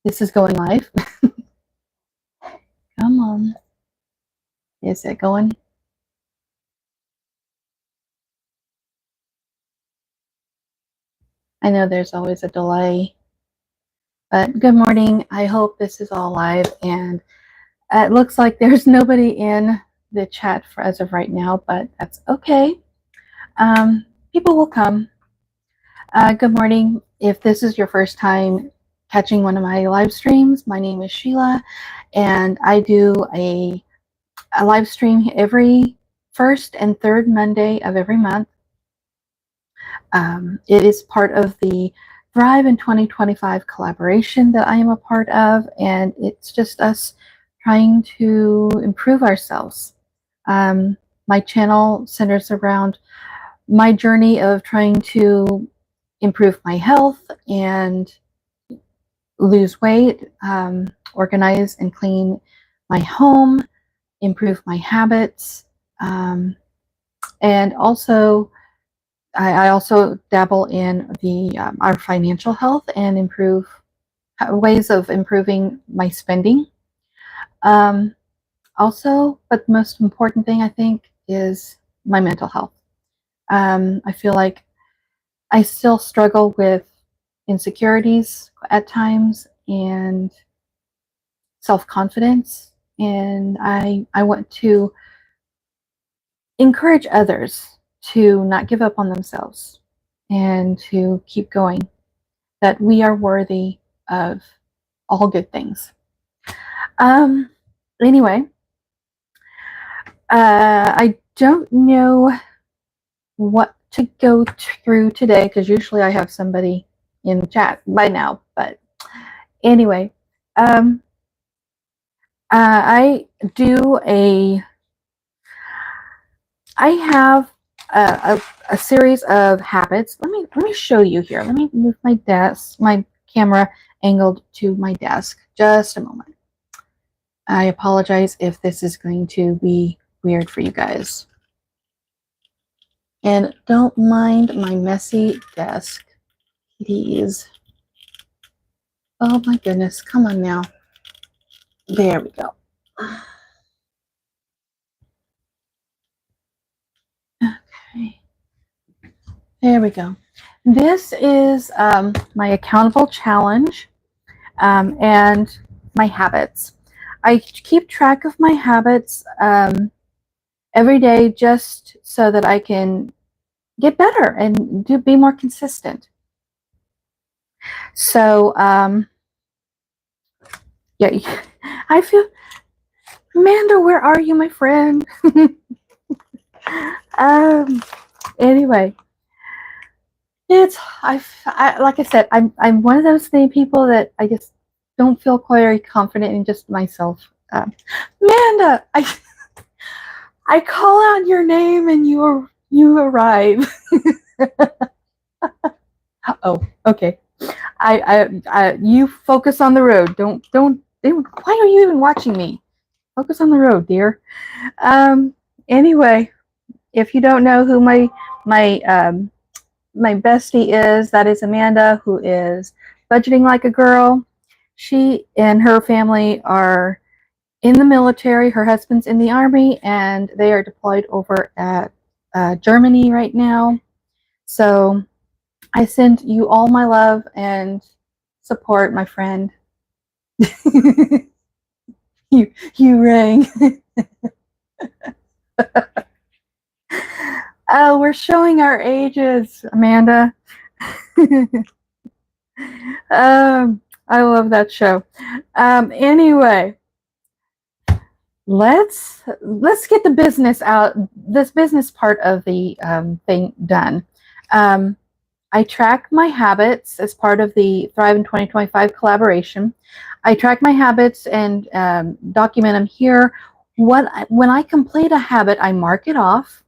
This is going live. Come on. Is it going? I know there's always a delay, but good morning. I hope this is all live, and it looks like there's nobody in the chat for as of right now, but that's okay. People will come. Good morning. If this is your first time catching one of my live streams, my name is Sheila, and I do a live stream every first and third Monday of every month. It is part of the Thrive in 2025 collaboration that I am a part of, and it's just us trying to improve ourselves. My channel centers around my journey of trying to improve my health and lose weight, organize and clean my home, improve my habits, and also I also dabble in the our financial health and improve ways of improving my spending. Also, but the most important thing I think is my mental health. I feel like I still struggle with insecurities at times and self-confidence, and I want to encourage others to not give up on themselves and to keep going, that we are worthy of all good things. Anyway, I don't know what to go through today because usually I have somebody in the chat by now, but anyway, I have a series of habits. Let me show you here. Let me move my camera angled to my desk. Just a moment. I apologize if this is going to be weird for you guys. And don't mind my messy desk, please. Oh my goodness, come on now. There we go. Okay. There we go. This is my accountable challenge and my habits. I keep track of my habits every day just so that I can get better and be more consistent. So, yeah, I feel, Amanda, where are you, my friend? Anyway, like I said, I'm one of those people that I just don't feel very confident in just myself. Amanda, I call out your name and you arrive. Oh, okay. You focus on the road. Don't. Why are you even watching me? Focus on the road, dear. Anyway, if you don't know who my bestie is, that is Amanda, who is budgeting like a girl. She and her family are in the military. Her husband's in the army, and they are deployed over at Germany right now. So I send you all my love and support, my friend. you rang. Oh, we're showing our ages, Amanda. I love that show. Anyway, let's get the business out. This business part of the thing done. I track my habits as part of the Thrive in 2025 collaboration. I track my habits and document them here. When I complete a habit, I mark it off,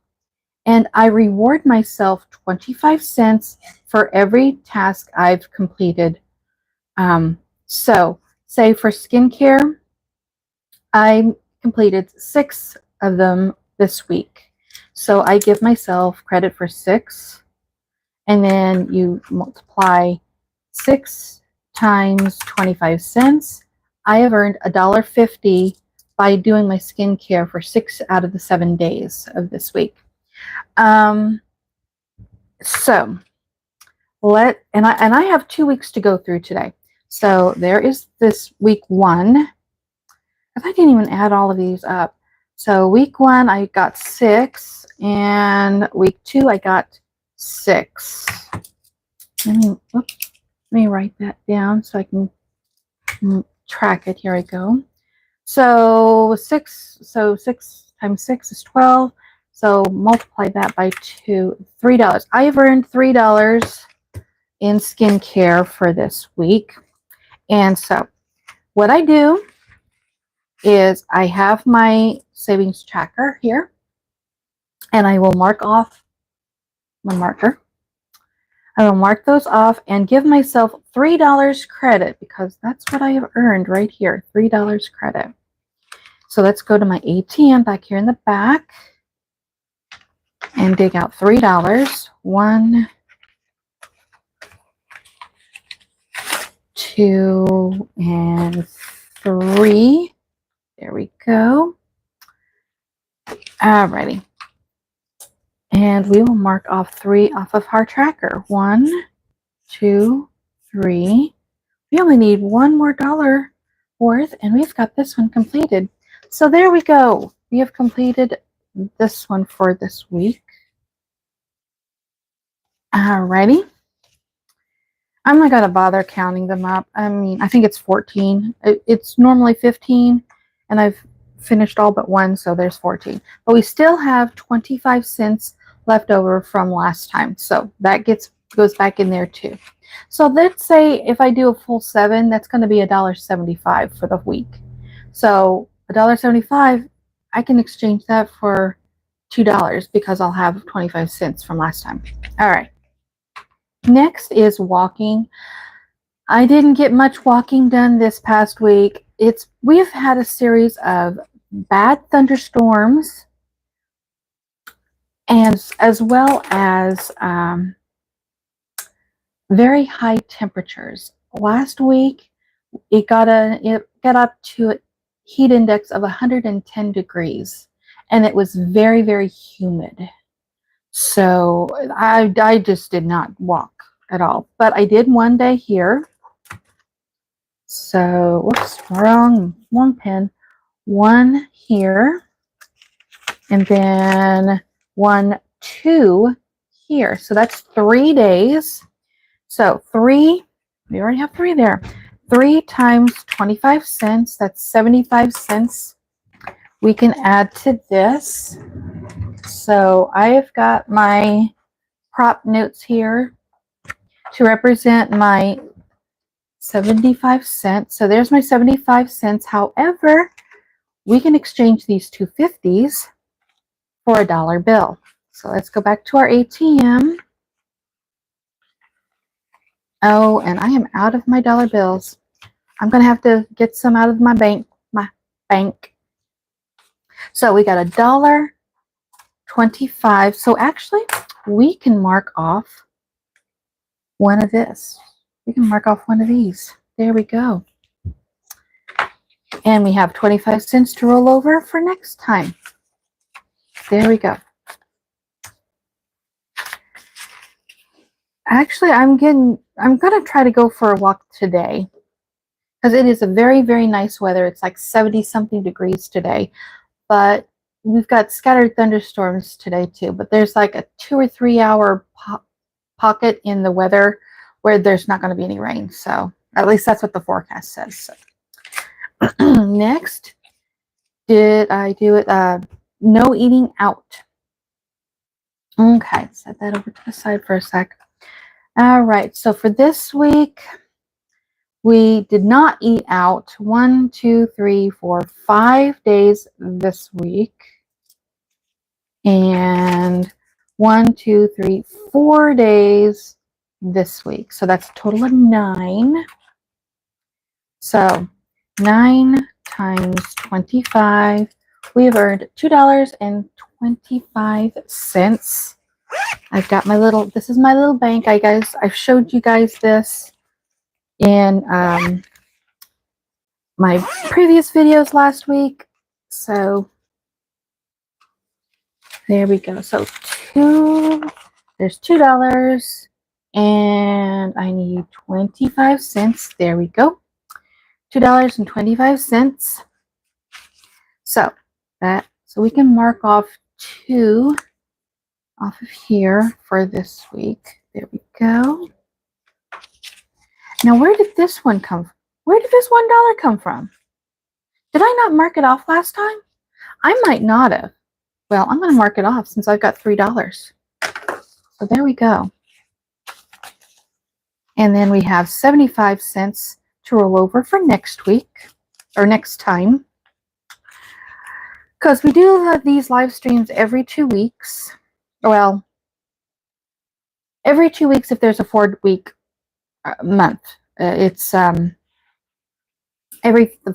and I reward myself 25 cents for every task I've completed. So, say for skincare, I completed 6 of them this week. So I give myself credit for 6. And then you multiply 6 times 25 cents. I have earned $1.50 by doing my skincare for 6 out of the 7 days of this week. So I have 2 weeks to go through today. So there is this week 1. I didn't even add all of these up. So week 1 I got 6, and week 2 I got 6. Let me write that down so I can track it. Here I go. So 6 times 6 is 12. So multiply that by 2, $3. I have earned $3 in skincare for this week. And so what I do is I have my savings tracker here, and I will mark off my marker. I will mark those off and give myself $3 credit, because that's what I have earned right here, $3 credit. So let's go to my ATM back here in the back and dig out $3. 1, 2, and 3. There we go. Alrighty. And we will mark off 3 off of our tracker. 1, 2, 3. We only need $1 more worth, and we've got this one completed. So there we go. We have completed this one for this week. Alrighty. I'm not going to bother counting them up. I mean, I think it's 14. It's normally 15, and I've finished all but 1, so there's 14. But we still have 25 cents left over from last time, so that goes back in there too. So let's say if I do a full 7, that's going to be $1.75 for the week. So $1.75, I can exchange that for $2 because I'll have 25 cents from last time. All right. Next is walking. I didn't get much walking done this past week. We've had a series of bad thunderstorms, and as well as very high temperatures. Last week, it got up to a heat index of 110 degrees, and it was very, very humid. So I just did not walk at all. But I did one day here. So, whoops, wrong pen. 1 here, and then 1, 2 here. So that's 3 days. So we already have 3 there. 3 times 25 cents, that's 75 cents. We can add to this. So I have got my prop notes here to represent my 75 cents. So there's my 75 cents. However, we can exchange these 2 50s for a dollar bill. So let's go back to our ATM. Oh, and I am out of my dollar bills. I'm going to have to get some out of my bank. So we got $1.25. So actually, we can mark off one of this. We can mark off one of these. There we go. And we have 25 cents to roll over for next time. There we go. Actually, I'm going to try to go for a walk today, because it is a very, very nice weather. It's like 70-something degrees today. But we've got scattered thunderstorms today too. But there's like a 2 or 3 hour pocket in the weather where there's not going to be any rain. So at least that's what the forecast says. So. Next, did I do it? No eating out. Okay, set that over to the side for a sec. All right, so for this week, we did not eat out 1, 2, 3, 4, 5 days this week. And 1, 2, 3, 4 days this week. So that's a total of 9. So 9 times 25. We have earned $2.25. I've got my this is my little bank. I've showed you guys this in my previous videos last week. So there we go. So there's $2 and I need 25 cents. There we go. $2.25. So we can mark off 2 off of here for this week. There we go. Now, where did this one come from? Where did this $1 come from? Did I not mark it off last time? I might not have. Well, I'm going to mark it off since I've got $3. So there we go. And then we have 75 cents to roll over for next week or next time. Because we do have these live streams every 2 weeks. Well, every 2 weeks if there's a 4-week month. It's the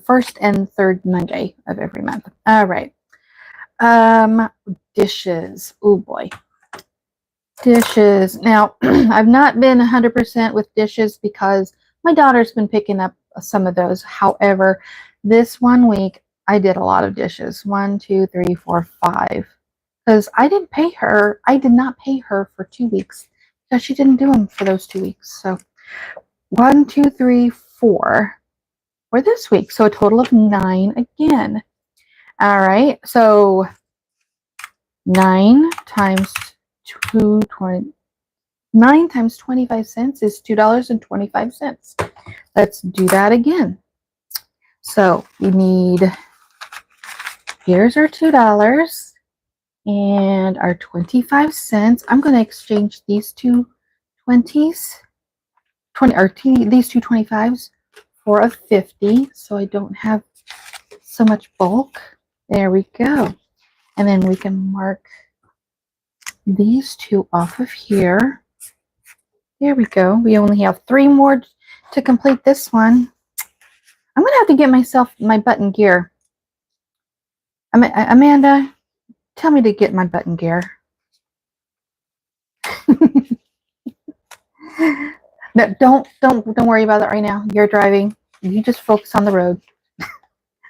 first and third Monday of every month. All right. Dishes. Oh boy. Dishes. Now, I've not been 100% with dishes because my daughter's been picking up some of those. However, this 1 week, I did a lot of dishes. 1, 2, 3, 4, 5. Because I didn't pay her. I did not pay her for 2 weeks because she didn't do them for those 2 weeks. So 1, 2, 3, 4 for this week. So a total of 9 again. All right. So 9 times 9 times 25 cents is $2.25. Let's do that again. So we need, here's our $2 and our 25 cents. I'm going to exchange these two 20s, these two 25s for a 50 so I don't have so much bulk. There we go. And then we can mark these 2 off of here. There we go. We only have 3 more to complete this one. I'm going to have to get myself my button gear. Amanda, tell me to get my button gear. No, don't worry about it right now. You're driving. You just focus on the road.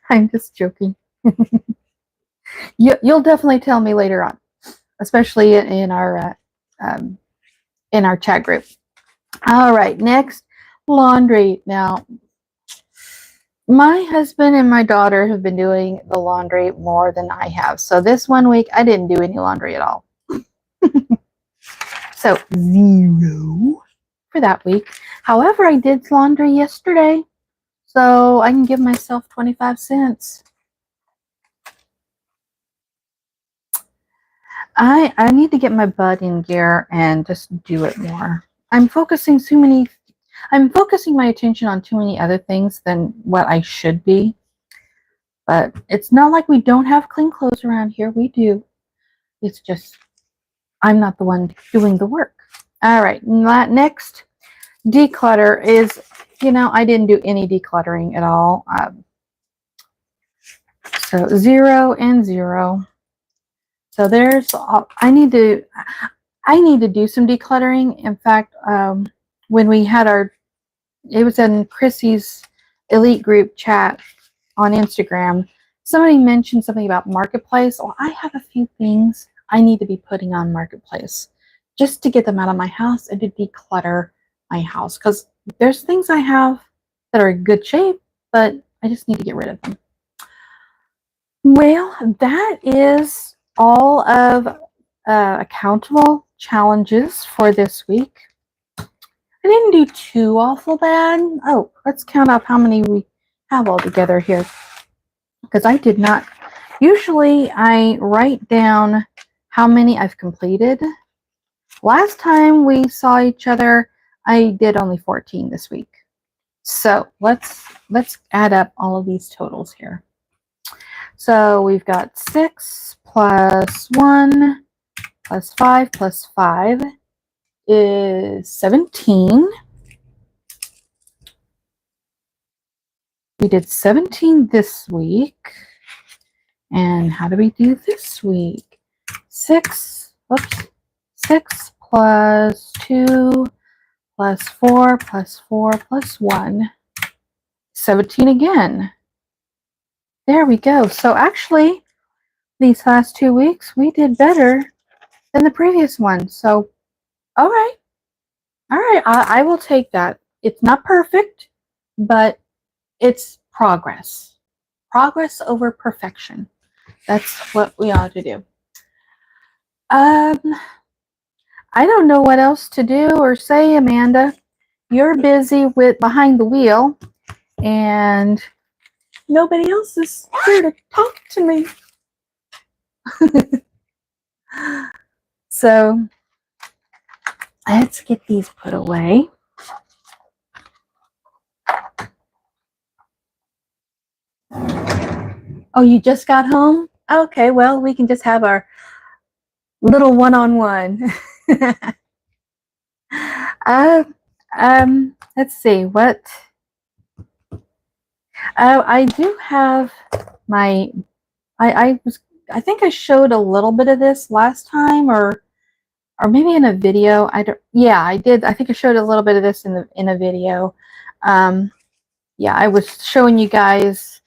I'm just joking. You'll definitely tell me later on, especially in our chat group. All right, next, laundry. Now, my husband and my daughter have been doing the laundry more than I have. So this 1 week, I didn't do any laundry at all. So 0 for that week. However, I did laundry yesterday, so I can give myself 25 cents. I need to get my butt in gear and just do it more. I'm focusing my attention on too many other things than what I should be. But it's not like we don't have clean clothes around here. We do. It's just I'm not the one doing the work. All right. Next, declutter is, I didn't do any decluttering at all. So 0 and 0. So there's, I need to do some decluttering. In fact, when we had it was in Chrissy's elite group chat on Instagram, somebody mentioned something about Marketplace. Well, I have a few things I need to be putting on Marketplace just to get them out of my house and to declutter my house. Because there's things I have that are in good shape, but I just need to get rid of them. Well, that is all of accountable challenges for this week. I didn't do too awful bad. Oh, let's count up how many we have all together here, because I did not. Usually I write down how many I've completed. Last time we saw each other, I did only 14 this week. So let's add up all of these totals here. So we've got 6 plus 1 plus 5 plus 5 is 17. We did 17 this week. And how do we do this week? 6 plus 2 plus 4 plus 4 plus 1, 17 again. There we go. So actually, these last 2 weeks, we did better than the previous one. So, all right. All right, I will take that. It's not perfect, but it's progress. Progress over perfection. That's what we ought to do. I don't know what else to do or say, Amanda. You're busy with behind the wheel, and nobody else is here to talk to me. So let's get these put away. Oh, you just got home? Okay, well, we can just have our little one-on-one. Let's see what. I do have my. I think I showed a little bit of this last time, or maybe in a video. I don't. Yeah, I did. I think I showed a little bit of this in a video. Yeah, I was showing you guys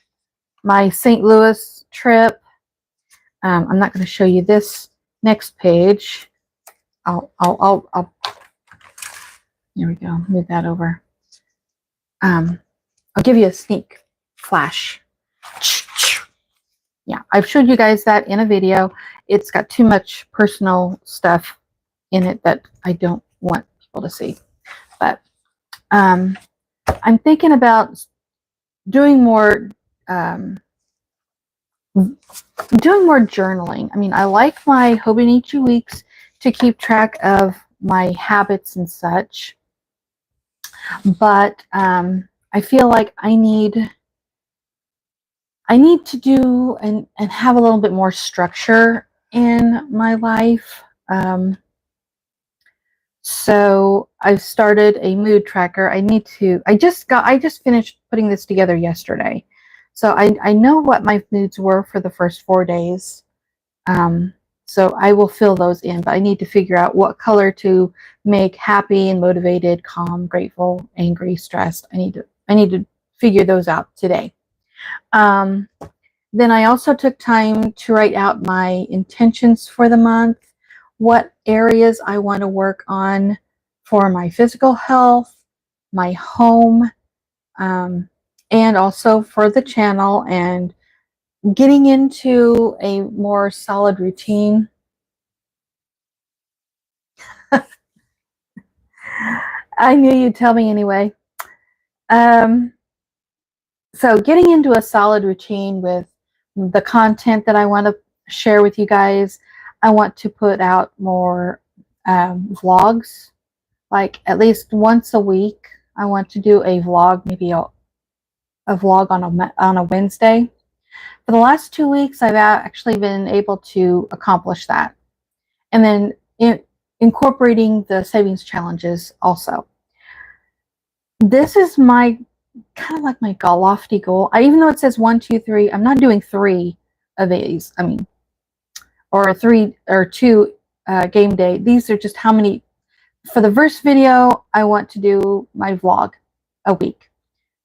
my St. Louis trip. I'm not going to show you this next page. I'll Here we go. Move that over. I'll give you a sneak flash. Yeah, I've showed you guys that in a video. It's got too much personal stuff in it that I don't want people to see. But I'm thinking about doing more journaling. I mean, I like my Hobonichi weeks to keep track of my habits and such. But I feel like I need to do and have a little bit more structure in my life. So I've started a mood tracker. I just finished putting this together yesterday. So I know what my moods were for the first 4 days. So I will fill those in, but I need to figure out what color to make happy and motivated, calm, grateful, angry, stressed. I need to figure those out today. Then I also took time to write out my intentions for the month, what areas I want to work on for my physical health, my home, and also for the channel, and getting into a more solid routine. I knew you'd tell me anyway. So getting into a solid routine with the content that I want to share with you guys. I want to put out more vlogs, like at least once a week. I want to do a vlog, maybe a vlog on a Wednesday. For the last 2 weeks, I've actually been able to accomplish that. And then incorporating the savings challenges also. This is my kind of like my lofty goal. Even though it says 1, 2, 3, I'm not doing 3 of these. I mean, or 3 or 2 game day. These are just how many. For the first video, I want to do my vlog a week.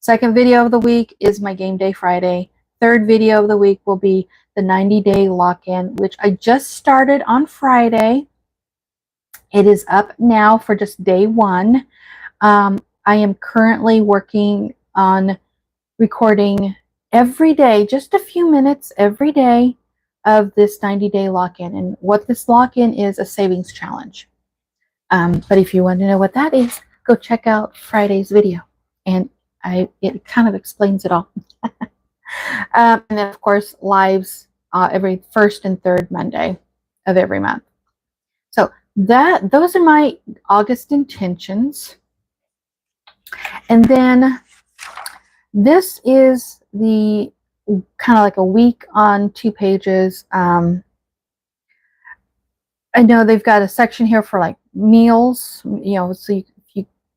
Second video of the week is my game day Friday. Third video of the week will be the 90-day lock-in, which I just started on Friday. It is up now for just day 1. I am currently working on recording every day, just a few minutes every day of this 90-day lock-in. And what this lock-in is, a savings challenge. But if you want to know what that is, go check out Friday's video. And it kind of explains it all. And then, of course, lives every first and third Monday of every month. So those are my August intentions. And then this is the kind of like a week on 2 pages. I know they've got a section here for like meals, so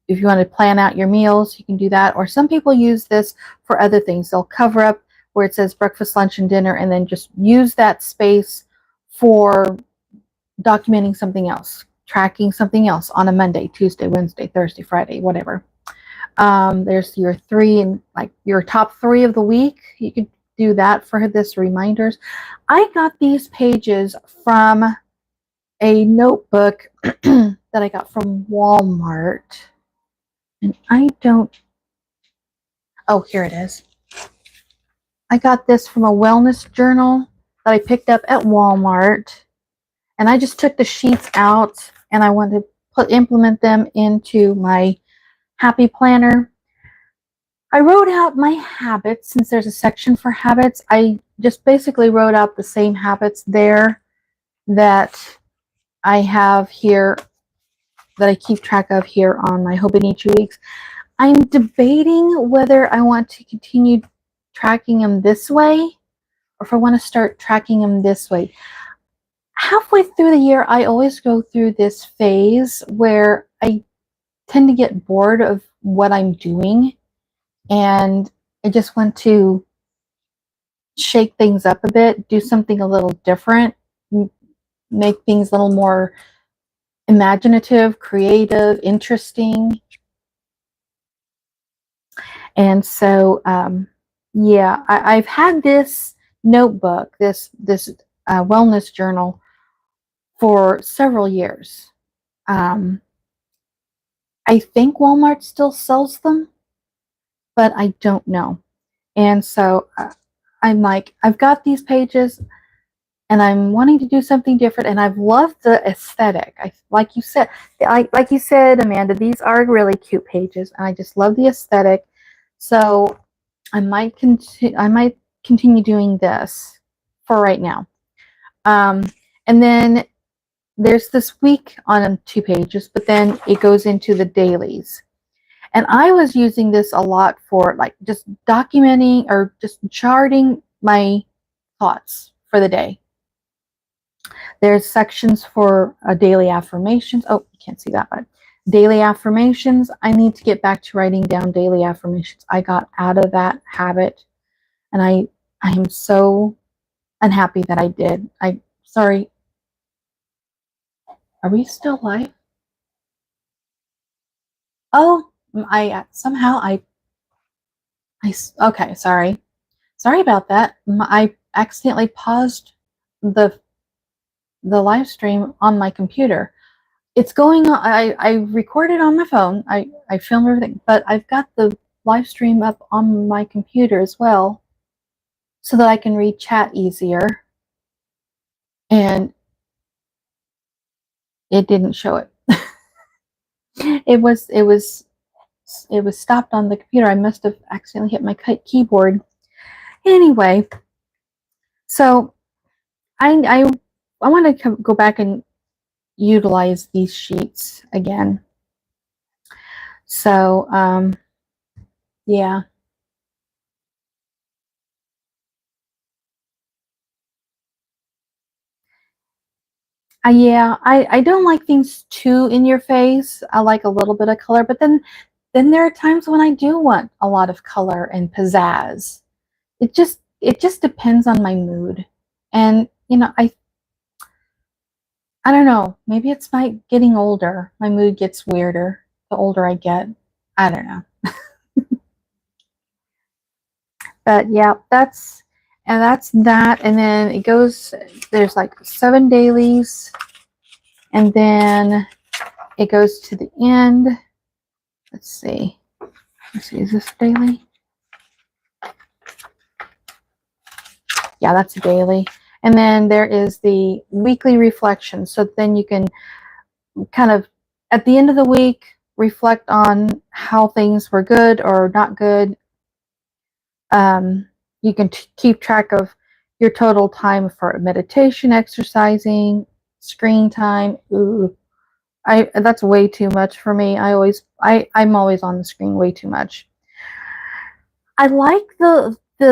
if you want to plan out your meals, you can do that. Or some people use this for other things. They'll cover up where it says breakfast, lunch, and dinner, and then just use that space for documenting something else. tracking something else on a Monday, Tuesday, Wednesday, Thursday, Friday, whatever. There's your three and like your top 3 of the week. You could do that for this reminders. I got these pages from a notebook that I got from Walmart. And I don't, oh, here it is. I got this from a wellness journal that I picked up at Walmart. And I just took the sheets out and I wanted to implement them into my happy planner. I wrote out my habits. Since there's a section for habits, I just basically wrote out the same habits there that I have here, that I keep track of here on my Hobonichi Weeks. I'm debating whether I want to continue tracking them this way or if I want to start tracking them this way. Halfway through the year, I always go through this phase where I tend to get bored of what I'm doing, and I just want to shake things up a bit, do something a little different, make things a little more imaginative, creative, interesting. And so, yeah, I've had this notebook, this wellness journal, for several years. I think Walmart still sells them, but I don't know. And so I'm like, I've got these pages and I'm wanting to do something different, and I've loved the aesthetic. Like you said, Amanda, these are really cute pages, and I just love the aesthetic. So I might continue doing this for right now. And then there's this week on 2 pages, but then it goes into the dailies. And I was using this a lot for like just documenting or just charting my thoughts for the day. There's sections for daily affirmations. Oh, you can't see that, but daily affirmations. I need to get back to writing down daily affirmations. I got out of that habit, and I am so unhappy that I did. Sorry. Are we still live? Oh, okay, sorry. Sorry about that. I accidentally paused the live stream on my computer. It's going on. I recorded on my phone. I filmed everything, but I've got the live stream up on my computer as well, so that I can read chat easier. And it didn't show it. it was stopped on the computer. I must have accidentally hit my keyboard. Anyway, so I want to go back and utilize these sheets again. So yeah. Yeah, I don't like things too in your face. I like a little bit of color, but then there are times when I do want a lot of color and pizzazz. It just depends on my mood. And I don't know, maybe it's my getting older. My mood gets weirder the older I get. I don't know. But yeah, that's that. And then it goes, there's like 7 dailies, and then it goes to the end. Let's see, is this daily? Yeah, that's a daily. And then there is the weekly reflection. So then you can kind of, at the end of the week, reflect on how things were good or not good. You can keep track of your total time for meditation, exercising, screen time. Ooh, that's way too much for me. I'm always on the screen way too much. I like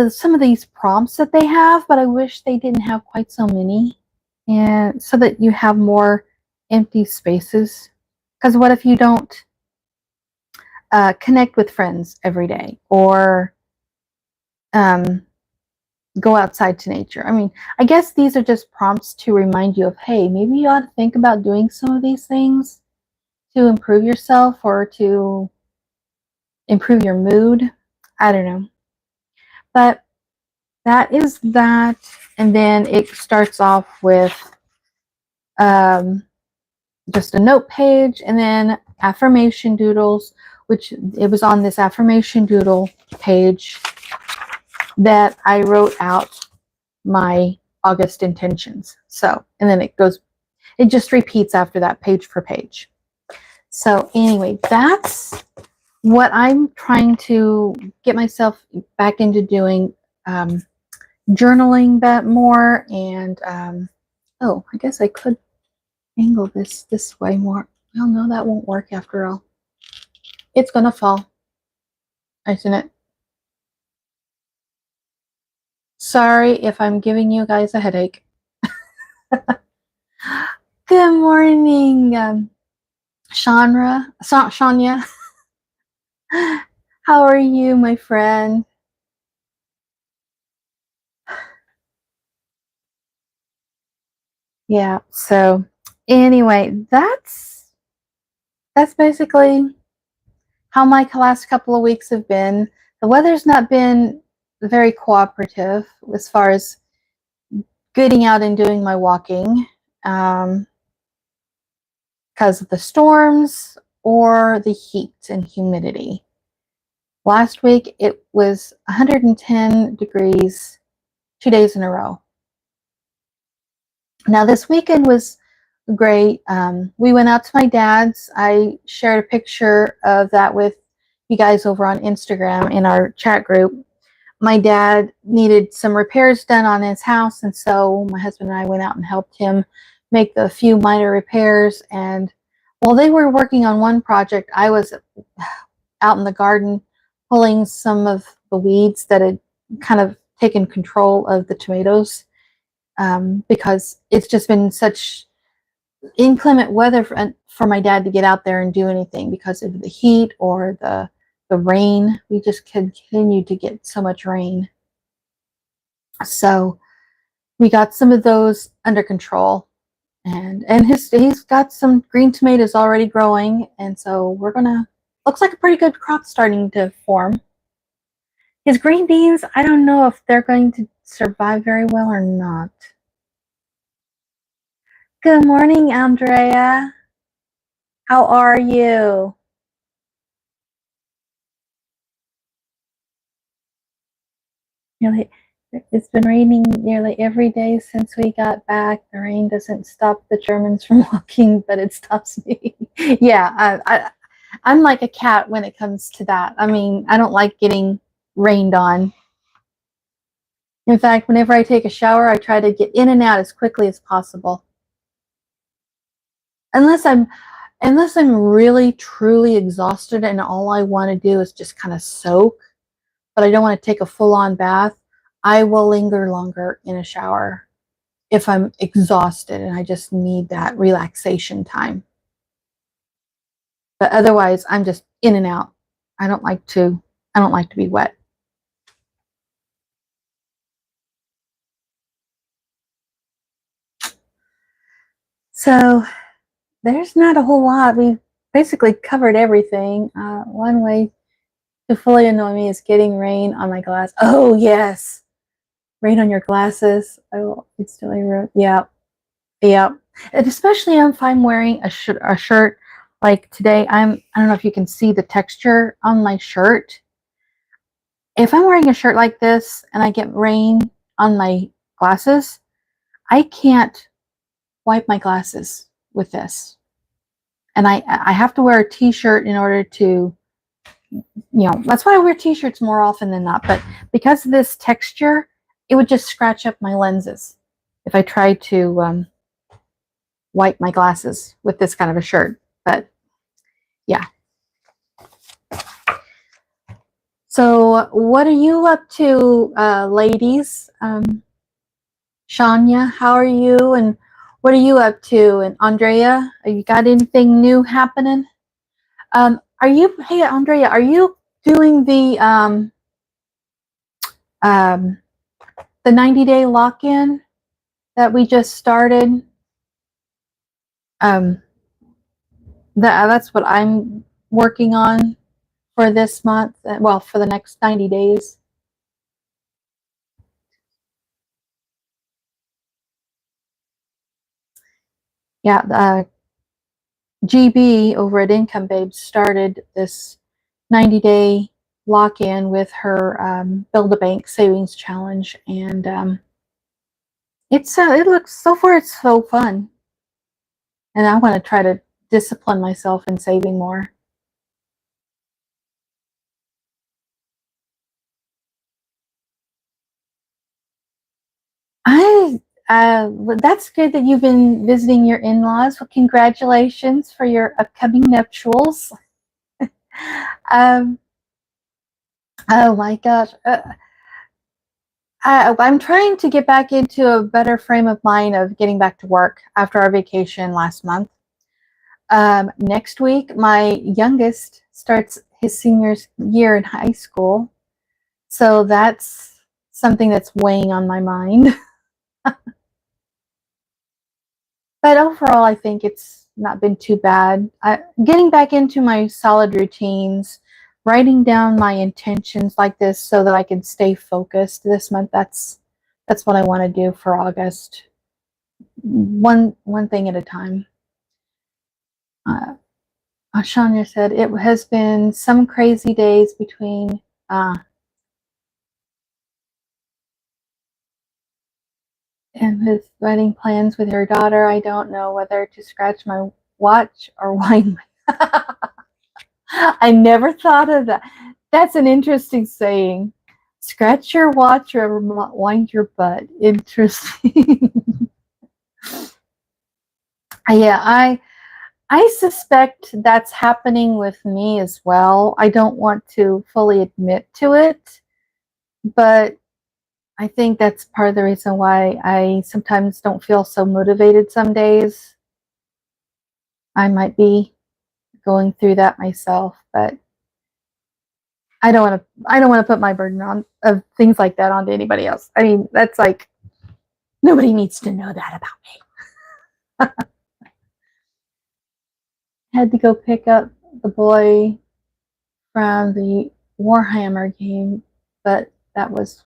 some of these prompts that they have, but I wish they didn't have quite so many, and so that you have more empty spaces. Because what if you don't connect with friends every day, or go outside to nature. I mean, I guess these are just prompts to remind you of, hey, maybe you ought to think about doing some of these things to improve yourself or to improve your mood. I don't know. But that is that. And then it starts off with just a note page and then affirmation doodles, which it was on this affirmation doodle page that I wrote out my August intentions. So, and then it just repeats after that page for page. So anyway, that's what I'm trying to get myself back into doing, journaling that more. And, oh, I guess I could angle this way more. Well, no, that won't work after all. It's going to fall, isn't it? Sorry if I'm giving you guys a headache. Good morning, Shania. How are you, my friend? Yeah, so anyway, that's basically how my last couple of weeks have been. The weather's not been very cooperative as far as getting out and doing my walking, because of the storms or the heat and humidity. Last week it was 110 degrees 2 days in a row. Now this weekend was great. We went out to my dad's. I shared a picture of that with you guys over on Instagram in our chat group. My dad needed some repairs done on his house, and so my husband and I went out and helped him make a few minor repairs. And while they were working on one project, I was out in the garden pulling some of the weeds that had kind of taken control of the tomatoes, because it's just been such inclement weather for my dad to get out there and do anything because of the heat or the rain. We just continue to get so much rain. So we got some of those under control, and he's got some green tomatoes already growing, and so we're gonna, looks like a pretty good crop starting to form. His green beans, I don't know if they're going to survive very well or not. Good morning, Andrea. How are you? It's been raining nearly every day since we got back. The rain doesn't stop the Germans from walking, but it stops me. Yeah, I'm like a cat when it comes to that. I mean, I don't like getting rained on. In fact, whenever I take a shower, I try to get in and out as quickly as possible. Unless I'm really truly exhausted and all I want to do is just kind of soak, but I don't want to take a full-on bath, I will linger longer in a shower if I'm exhausted and I just need that relaxation time. But otherwise, I'm just in and out. I don't like to be wet. So there's not a whole lot. We've basically covered everything. One way to fully annoy me is getting rain on my glass. Oh yes, rain on your glasses. Oh, it's still a yeah, yeah. And especially if I'm wearing a shirt like today. I don't know if you can see the texture on my shirt. If I'm wearing a shirt like this and I get rain on my glasses, I can't wipe my glasses with this. And I have to wear a t-shirt in order to, that's why I wear t-shirts more often than not. But because of this texture, it would just scratch up my lenses if I tried to wipe my glasses with this kind of a shirt. But yeah. So what are you up to, ladies? Shania, how are you? And what are you up to? And Andrea, have you got anything new happening? Hey Andrea, are you doing the the 90-day lock-in that we just started. That's what I'm working on for this month. Well, for the next 90 days. Yeah, GB over at Income Babes started this 90-day lock-in with her Build-A-Bank Savings Challenge, and it looks, so far it's so fun, and I want to try to discipline myself in saving more. That's good that you've been visiting your in-laws. Well, congratulations for your upcoming nuptials. um, oh my gosh. I'm trying to get back into a better frame of mind of getting back to work after our vacation last month. Next week, my youngest starts his senior year in high school. So that's something that's weighing on my mind. But overall, I think it's not been too bad. Getting back into my solid routines, writing down my intentions like this so that I can stay focused this month. That's what I want to do for August. One thing at a time. Shania said it has been some crazy days between and with wedding plans with her daughter. I don't know whether to scratch my watch or wind my. I never thought of that. That's an interesting saying. Scratch your watch or wind your butt. Interesting. Yeah, I suspect that's happening with me as well. I don't want to fully admit to it, but I think that's part of the reason why I sometimes don't feel so motivated some days. I might be going through that myself, but I don't want to put my burden on of things like that onto anybody else. I mean, that's like nobody needs to know that about me. Had to go pick up the boy from the Warhammer game, but that was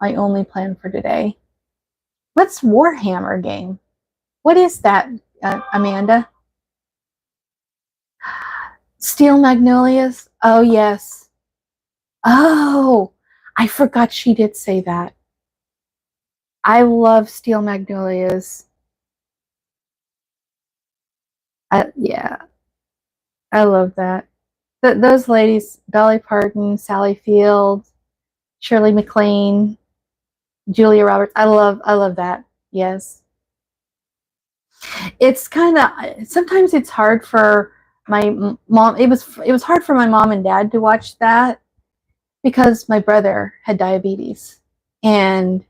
my only plan for today. What's Warhammer game? What is that, Amanda? Steel Magnolias? Oh, yes. Oh, I forgot she did say that. I love Steel Magnolias. Yeah, I love that. Those ladies, Dolly Parton, Sally Field, Shirley MacLaine, Julia Roberts. I love that. Yes. It's kind of, sometimes it's hard for my mom. It was hard for my mom and dad to watch that because my brother had diabetes and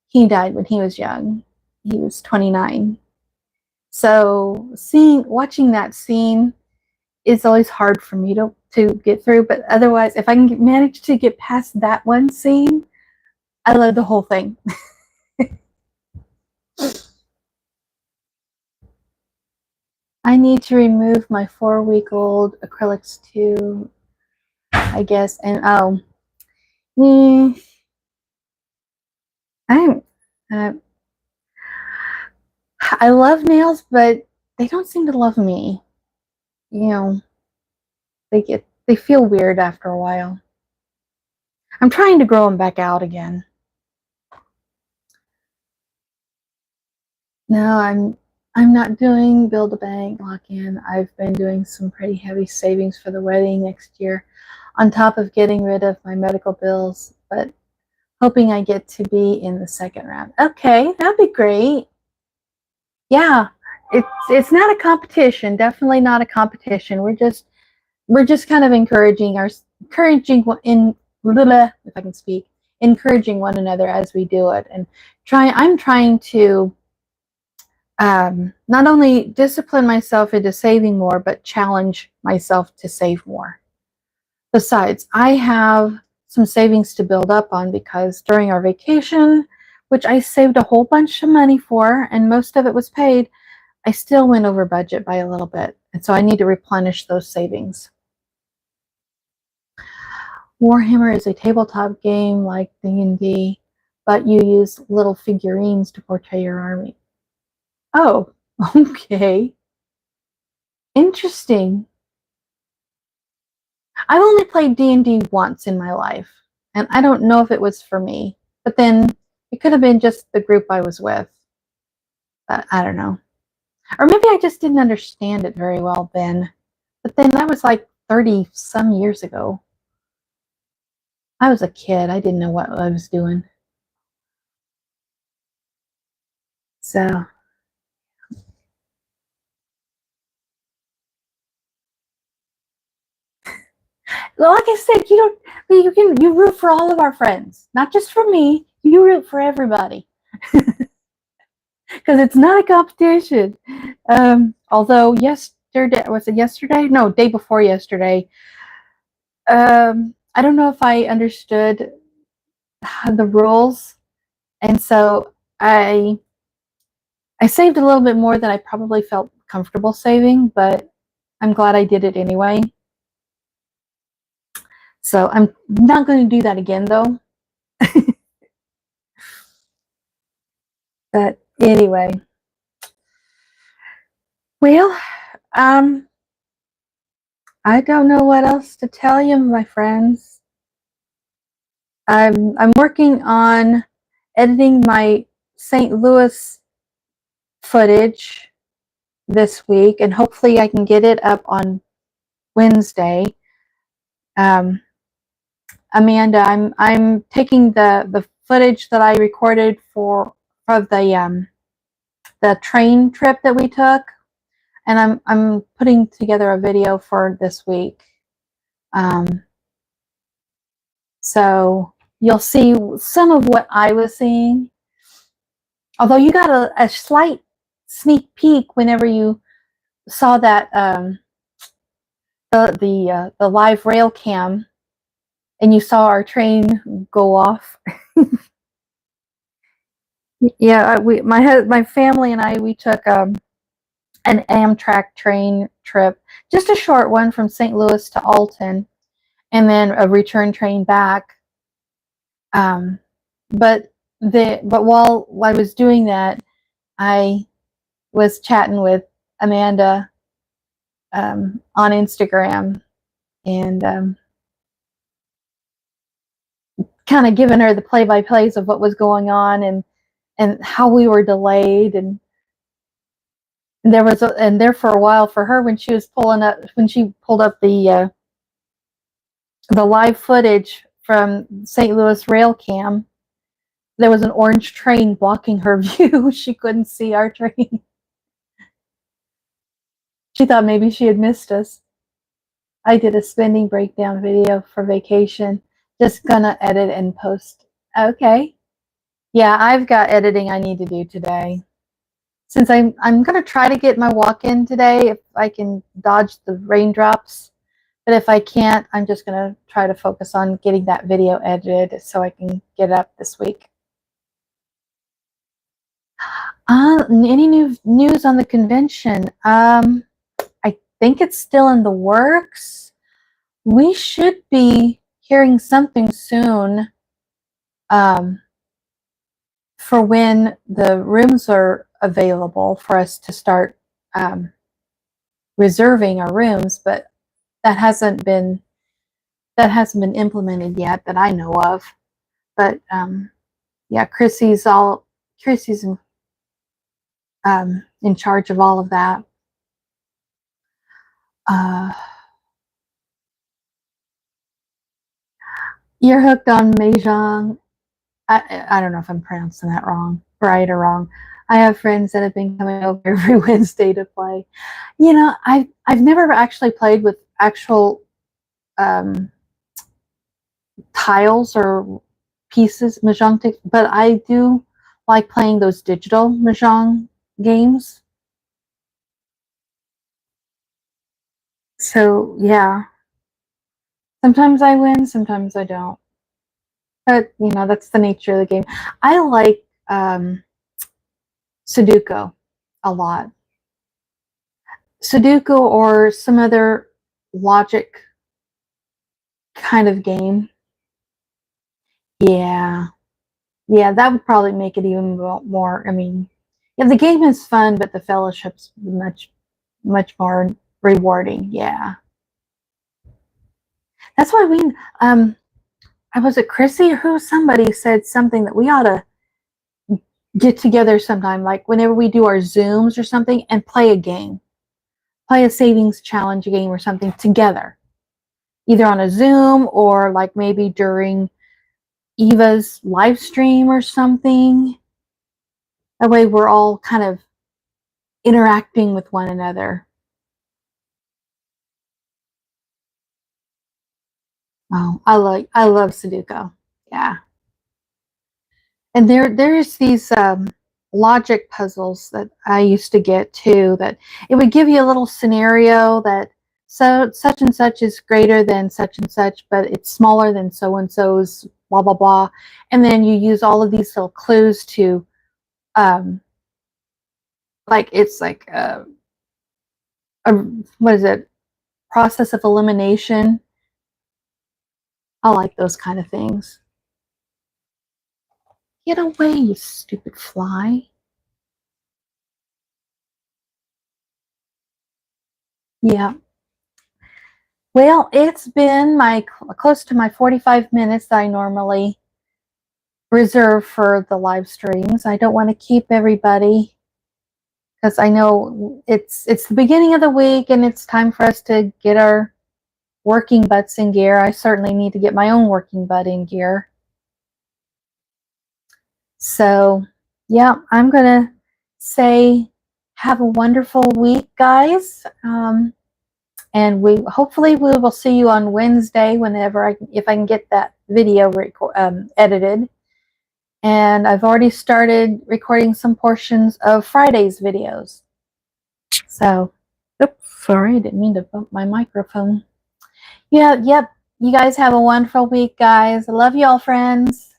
he died when he was young. He was 29. So watching that scene is always hard for me to get through. But otherwise, if I can manage to get past that one scene, I love the whole thing. I need to remove my 4-week-old acrylics too, I guess. And I'm I love nails, but they don't seem to love me. You know, they feel weird after a while. I'm trying to grow them back out again. No, I'm not doing Build-A-Bank lock-in. I've been doing some pretty heavy savings for the wedding next year, on top of getting rid of my medical bills, but hoping I get to be in the second round. Okay, that'd be great. Yeah, it's not a competition. Definitely not a competition. We're just kind of encouraging in if I can speak, encouraging one another as we do it, and I'm trying to not only discipline myself into saving more, but challenge myself to save more. Besides, I have some savings to build up on because during our vacation, which I saved a whole bunch of money for, and most of it was paid, I still went over budget by a little bit. And so I need to replenish those savings. Warhammer is a tabletop game like D&D, but you use little figurines to portray your army. Oh, okay. Interesting. I've only played D&D once in my life, and I don't know if it was for me. But then it could have been just the group I was with. I don't know. Or maybe I just didn't understand it very well then. But then that was like 30 some years ago. I was a kid. I didn't know what I was doing. So, well, like I said, you root for all of our friends, not just for me. You root for everybody because it's not a competition. Although yesterday, was it yesterday? No, day before yesterday. I don't know if I understood the rules, and so I saved a little bit more than I probably felt comfortable saving, but I'm glad I did it anyway. So I'm not going to do that again, though. But anyway, well, I don't know what else to tell you, my friends. I'm working on editing my St. Louis footage this week, and hopefully I can get it up on Wednesday. Amanda, I'm taking the footage that I recorded for the train trip that we took, and I'm putting together a video for this week. So you'll see some of what I was seeing. Although you got a slight sneak peek whenever you saw that the live rail cam, and you saw our train go off. Yeah, my family and we took an Amtrak train trip, just a short one from St. Louis to Alton, and then a return train back. But while I was doing that, I was chatting with Amanda on Instagram, and kind of giving her the play-by-plays of what was going on, and how we were delayed, and there for a while for her when she pulled up the live footage from St. Louis rail cam. There was an orange train blocking her view. She couldn't see our train. She thought maybe she had missed us. I did a spending breakdown video for vacation. Just gonna edit and post. Okay. Yeah, I've got editing I need to do today. Since I'm gonna try to get my walk in today if I can dodge the raindrops. But if I can't, I'm just gonna try to focus on getting that video edited so I can get it up this week. Any new news on the convention? I think it's still in the works. We should be hearing something soon for when the rooms are available for us to start reserving our rooms, but that hasn't been implemented yet that I know of. But yeah, Chrissy's in charge of all of that. You're hooked on Mahjong. I don't know if I'm pronouncing that right or wrong. I have friends that have been coming over every Wednesday to play. You know, I've never actually played with actual tiles or pieces, Mahjong, but I do like playing those digital Mahjong games. So yeah, sometimes I win, sometimes I don't. But you know, that's the nature of the game. I like Sudoku a lot. Sudoku or some other logic kind of game. Yeah. Yeah, that would probably make it even more. I mean, yeah, the game is fun, but the fellowship's much more rewarding. Yeah. That's why I was at Chrissy or who, somebody said something that we ought to get together sometime, like whenever we do our Zooms or something, and play a game, play a savings challenge game or something together, either on a Zoom or like maybe during Eva's live stream or something. That way we're all kind of interacting with one another. Oh, I love Sudoku. Yeah. And there's these logic puzzles that I used to get too, that it would give you a little scenario that such and such is greater than such and such, but it's smaller than so and so's blah blah blah. And then you use all of these little clues to like it's like a what is it? Process of elimination. I like those kind of things. Get away, you stupid fly. Yeah. Well, it's been my close to my 45 minutes that I normally reserve for the live streams. I don't want to keep everybody because I know it's the beginning of the week and it's time for us to get our working butts in gear. I certainly need to get my own working butt in gear. So, yeah, I'm going to say have a wonderful week, guys. And hopefully we will see you on Wednesday whenever if I can get that video edited. And I've already started recording some portions of Friday's videos. So, oops, sorry, I didn't mean to bump my microphone. Yeah, yep. You guys have a wonderful week, guys. I love you all, friends.